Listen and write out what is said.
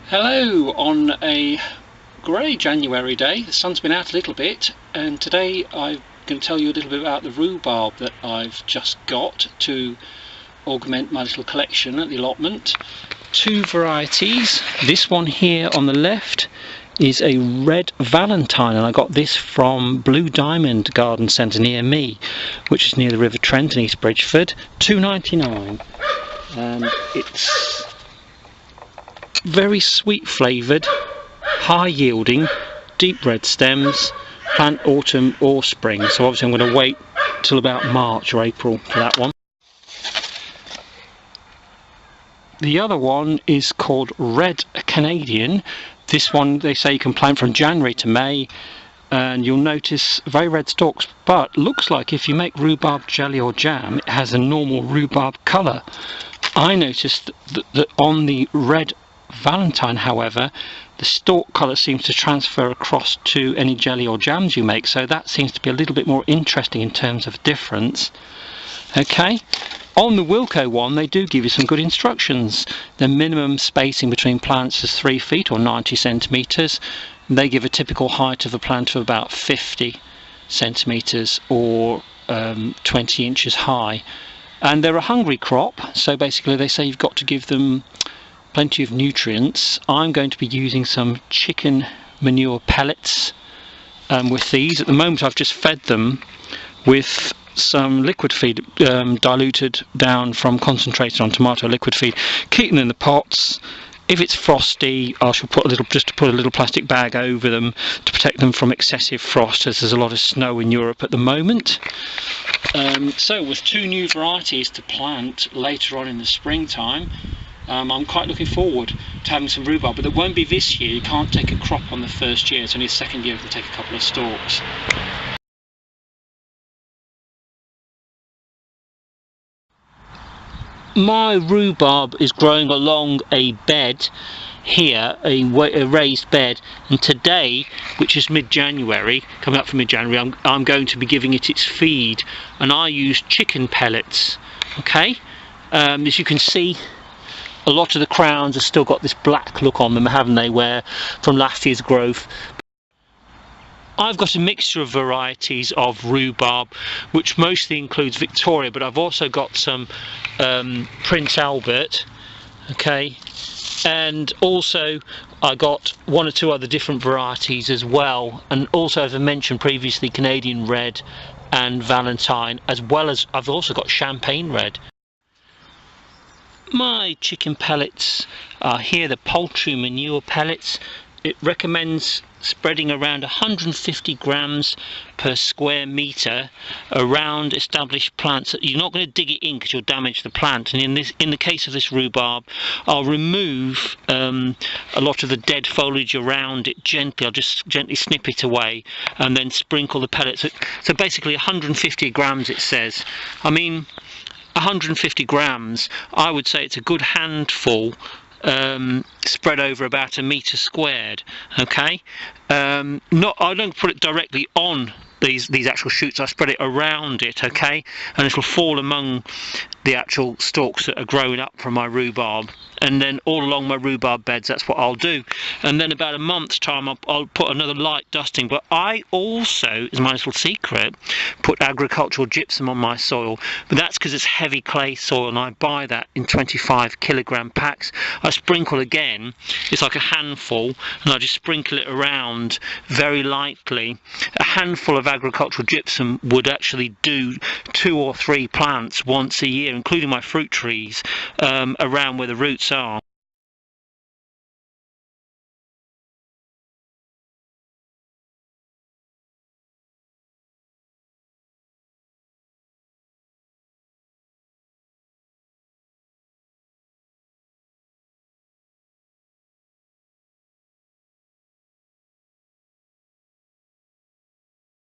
Hello on a grey January day. The sun's been out a little bit, and today I'm going to tell you a little bit about the rhubarb that I've just got to augment my little collection at the allotment. Two varieties. This one here on the left is a red Valentine, and I got this from Blue Diamond Garden Centre near me, which is near the River Trent in East Bridgford. £2.99, and it's very sweet flavoured, high yielding, deep red stems, plant autumn or spring. So obviously I'm going to wait till about March or April for that one. The other one is called Red Canadian. This one they say you can plant from January to May, and you'll notice very red stalks, but looks like if you make rhubarb jelly or jam it has a normal rhubarb colour. I noticed that on the red Valentine, however, the stalk colour seems to transfer across to any jelly or jams you make, so that seems to be a little bit more interesting in terms of difference. Okay, on the Wilco one they do give you some good instructions. The minimum spacing between plants is 3 feet or 90 centimetres. They give a typical height of a plant of about 50 centimetres or 20 inches high, and they're a hungry crop, so basically they say you've got to give them plenty of nutrients. I'm going to be using some chicken manure pellets with these. At the moment I've just fed them with some liquid feed diluted down from concentrated on tomato liquid feed. Keep them in the pots. If it's frosty, I shall put a little plastic bag over them to protect them from excessive frost, as there's a lot of snow in Europe at the moment. So with two new varieties to plant later on in the springtime, I'm quite looking forward to having some rhubarb, but it won't be this year. You can't take a crop on the first year, it's only the second year you can take a couple of stalks. My rhubarb is growing along a bed here, a raised bed, and today, which is mid-January, coming up from mid-January, I'm going to be giving it its feed, and I use chicken pellets. Okay, as you can see, a lot of the crowns have still got this black look on them, haven't they, where from last year's growth. I've got a mixture of varieties of rhubarb, which mostly includes Victoria, but I've also got some Prince Albert, okay, and also I got one or two other different varieties as well, and also, as I mentioned previously, Canadian Red and Valentine, as well as I've also got Champagne Red. My chicken pellets are here, the poultry manure pellets. It recommends spreading around 150 grams per square metre around established plants. You're not going to dig it in because you'll damage the plant, and in the case of this rhubarb, I'll remove a lot of the dead foliage around it gently. I'll just gently snip it away and then sprinkle the pellets. So basically 150 grams it says. I mean, 150 grams, I would say it's a good handful spread over about a metre squared. Okay, I don't put it directly on these actual shoots, I spread it around it, okay, and it'll fall among the actual stalks that are growing up from my rhubarb, and then all along my rhubarb beds that's what I'll do. And then about a month's time I'll put another light dusting, but I also, as my little secret, put agricultural gypsum on my soil, but that's because it's heavy clay soil and I buy that in 25 kilogram packs. I sprinkle again, it's like a handful, and I just sprinkle it around very lightly. A handful of agricultural gypsum would actually do 2 or 3 plants once a year, including my fruit trees around where the roots are.